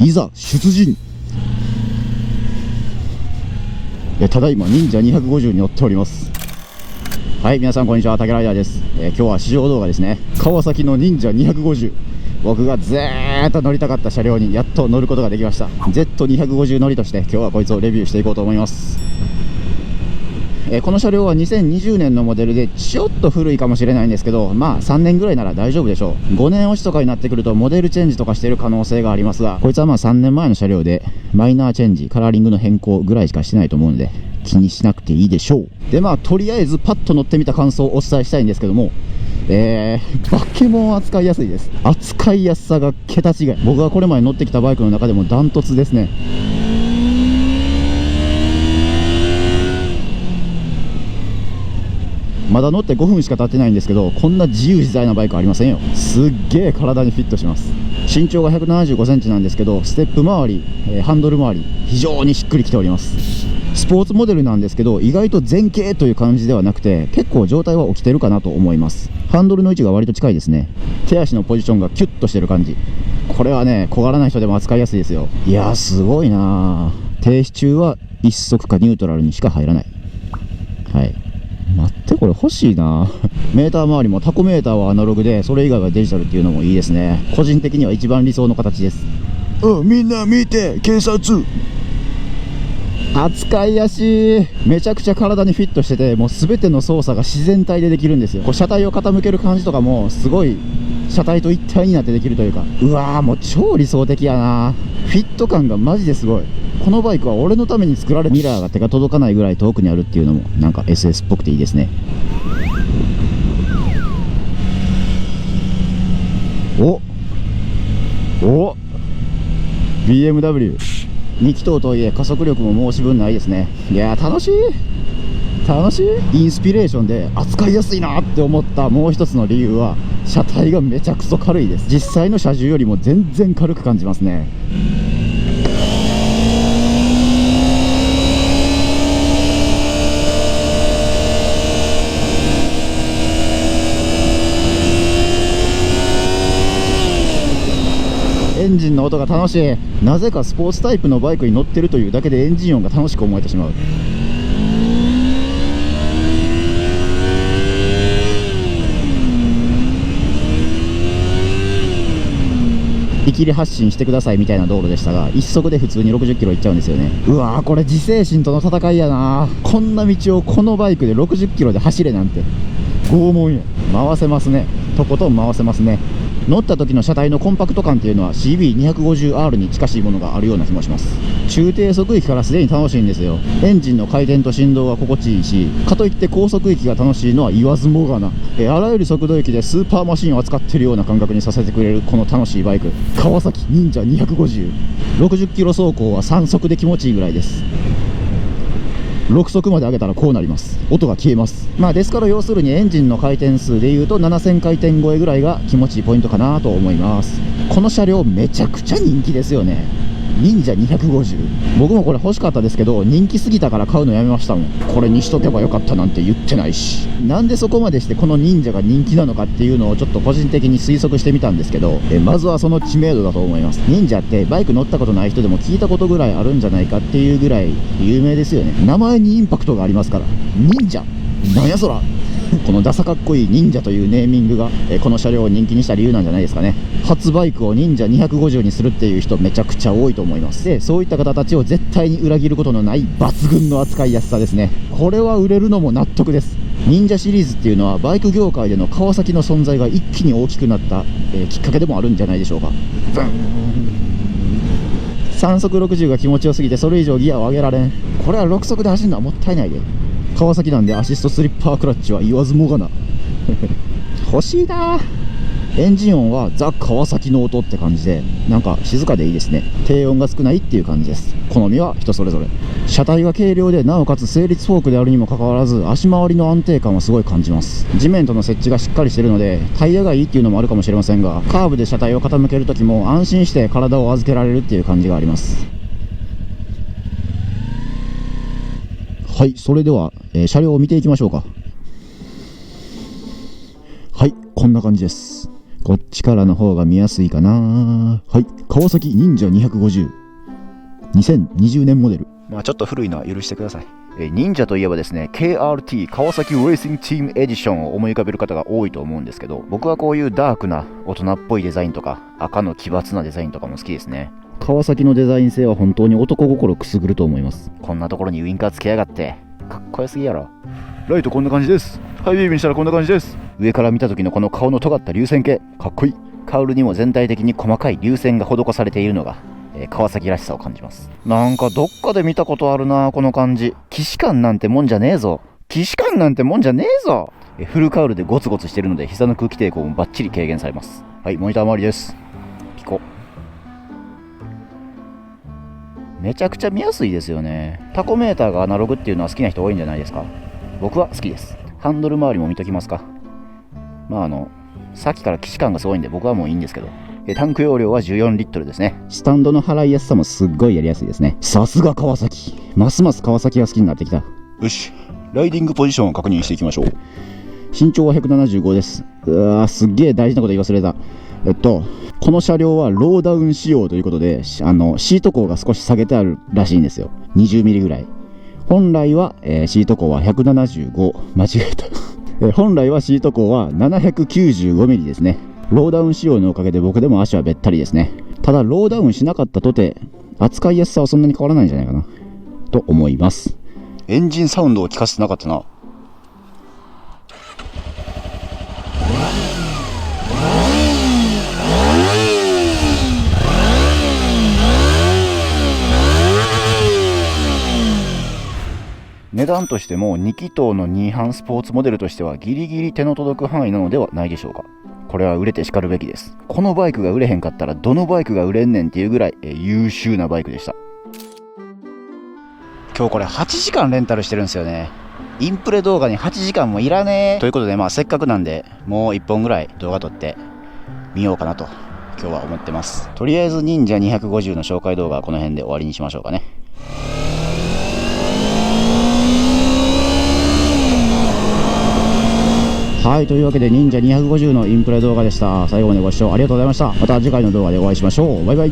いざ出陣。ただいま忍者250に乗っております。はい、皆さんこんにちは、竹ライダーです。今日は試乗動画ですね。川崎の忍者250、僕がずーっと乗りたかった車両にやっと乗ることができました。 Z250 乗りとして今日はこいつをレビューしていこうと思います。この車両は2020年のモデルでちょっと古いかもしれないんですけど、まあ3年ぐらいなら大丈夫でしょう。5年押しとかになってくるとモデルチェンジとかしている可能性がありますが、こいつはまあ3年前の車両でマイナーチェンジ、カラーリングの変更ぐらいしかしてないと思うので気にしなくていいでしょう。でまあとりあえずパッと乗ってみた感想をお伝えしたいんですけども、バケモン扱いやすいです。扱いやすさが桁違い。僕がこれまで乗ってきたバイクの中でもダントツですね。まだ乗って5分しか経ってないんですけど、こんな自由自在なバイクありませんよ。すっげえ体にフィットします。身長が175センチなんですけど、ステップ周り、ハンドル周り非常にしっくりきております。スポーツモデルなんですけど、意外と前傾という感じではなくて結構状態は起きてるかなと思います。ハンドルの位置が割と近いですね。手足のポジションがキュッとしてる感じ、これはね小柄な人でも扱いやすいですよ。いやーすごいなー。停止中は一速かニュートラルにしか入らない。はい、待ってこれ欲しいな。メーター周りもタコメーターはアナログでそれ以外はデジタルっていうのもいいですね。個人的には一番理想の形です。みんな見て、警察。扱いやしい。めちゃくちゃ体にフィットしてて、もう全ての操作が自然体でできるんですよ。こう車体を傾ける感じとかもすごい車体と一体になってできるというか、うわーもう超理想的やな。フィット感がマジですごい。このバイクは俺のために作られる。ミラーが手が届かないぐらい遠くにあるっていうのもなんか SS っぽくていいですね。お BMW 2気筒とはいえ加速力も申し分ないですね。いやー楽しい。インスピレーションで扱いやすいなって思ったもう一つの理由は車体がめちゃくそ軽いです。実際の車重よりも全然軽く感じますね。エンジンの音が楽しい。なぜかスポーツタイプのバイクに乗ってるというだけでエンジン音が楽しく思えてしまう。見切り発進してくださいみたいな道路でしたが、一速で普通に60キロいっちゃうんですよね。うわーこれ自制心との戦いやな。こんな道をこのバイクで60キロで走れなんて拷問や。回せますね。とことん回せますね。乗った時の車体のコンパクト感っていうのは CB250R に近しいものがあるような気もします。中低速域からすでに楽しいんですよ。エンジンの回転と振動が心地いいし、かといって高速域が楽しいのは言わずもがな。あらゆる速度域でスーパーマシンを扱っているような感覚にさせてくれるこの楽しいバイク、川崎忍者250。60キロ走行は3速で気持ちいいぐらいです。6速まで上げたらこうなります。音が消えます。まあですから要するにエンジンの回転数でいうと7000回転超えぐらいが気持ちいいポイントかなと思います。この車両めちゃくちゃ人気ですよね。忍者250。僕もこれ欲しかったですけど人気すぎたから買うのやめましたもん。これにしとけばよかったなんて言ってないし。なんでそこまでしてこの忍者が人気なのかっていうのをちょっと個人的に推測してみたんですけど、まずはその知名度だと思います。忍者ってバイク乗ったことない人でも聞いたことぐらいあるんじゃないかっていうぐらい有名ですよね。名前にインパクトがありますから。忍者なんやそら。このダサかっこいい忍者というネーミングが、この車両を人気にした理由なんじゃないですかね。初バイクを忍者250にするっていう人めちゃくちゃ多いと思います。でそういった方たちを絶対に裏切ることのない抜群の扱いやすさですね。これは売れるのも納得です。忍者シリーズっていうのはバイク業界での川崎の存在が一気に大きくなった、きっかけでもあるんじゃないでしょうか。3速60が気持ちよすぎてそれ以上ギアを上げられん。これは6速で走るのはもったいないで。川崎なんでアシストスリッパークラッチは言わずもがな。欲しいな。エンジン音はザ・川崎の音って感じでなんか静かでいいですね。低音が少ないっていう感じです。好みは人それぞれ。車体が軽量でなおかつ整列フォークであるにもかかわらず足回りの安定感はすごい感じます。地面との接地がしっかりしてるのでタイヤがいいっていうのもあるかもしれませんが、カーブで車体を傾ける時も安心して体を預けられるっていう感じがあります。はい、それでは、車両を見ていきましょうか。はい、こんな感じです。こっちからの方が見やすいかな。はい、川崎忍者250、2020年モデル。まあちょっと古いのは許してください。忍者といえばですね、 KRT 川崎レーシングチームエディションを思い浮かべる方が多いと思うんですけど、僕はこういうダークな大人っぽいデザインとか赤の奇抜なデザインとかも好きですね。川崎のデザイン性は本当に男心くすぐると思います。こんなところにウインカーつけやがってかっこよすぎやろ。ライトこんな感じです。ハイビームにしたらこんな感じです。上から見た時のこの顔の尖った流線形かっこいい。カウルにも全体的に細かい流線が施されているのが川崎らしさを感じます。なんかどっかで見たことあるなこの感じ。騎士官なんてもんじゃねえぞ。騎士官なんてもんじゃねえぞ。フルカウルでゴツゴツしてるので膝の空気抵抗もバッチリ軽減されます。はい、モニター周りです。ピコ。めちゃくちゃ見やすいですよね。タコメーターがアナログっていうのは好きな人多いんじゃないですか。僕は好きです。ハンドル周りも見ときますか。まあさっきから騎士感がすごいんで僕はもういいんですけど、タンク容量は14リットルですね。スタンドの払いやすさもすっごいやりやすいですね。さすが川崎。ますます川崎が好きになってきた。よし、ライディングポジションを確認していきましょう。身長は175です。すっげえ大事なこと言い忘れた。この車両はローダウン仕様ということで、シート高が少し下げてあるらしいんですよ。20ミリぐらい。本来は、シート高は175、間違えた。本来はシート高は795ミリですね。ローダウン仕様のおかげで僕でも足はべったりですね。ただローダウンしなかったとて扱いやすさはそんなに変わらないんじゃないかなと思います。エンジンサウンドを聞かせてなかったな。値段としても2気筒の2班スポーツモデルとしてはギリギリ手の届く範囲なのではないでしょうか。これは売れてしかるべきです。このバイクが売れへんかったらどのバイクが売れんねんっていうぐらい優秀なバイクでした。今日これ8時間レンタルしてるんですよね。インプレ動画に8時間もいらねえということで、まあせっかくなんでもう1本ぐらい動画撮ってみようかなと今日は思ってます。とりあえず忍者250の紹介動画はこの辺で終わりにしましょうかね。はい、というわけで忍者250のインプレ動画でした。最後までご視聴ありがとうございました。また次回の動画でお会いしましょう。バイバイ。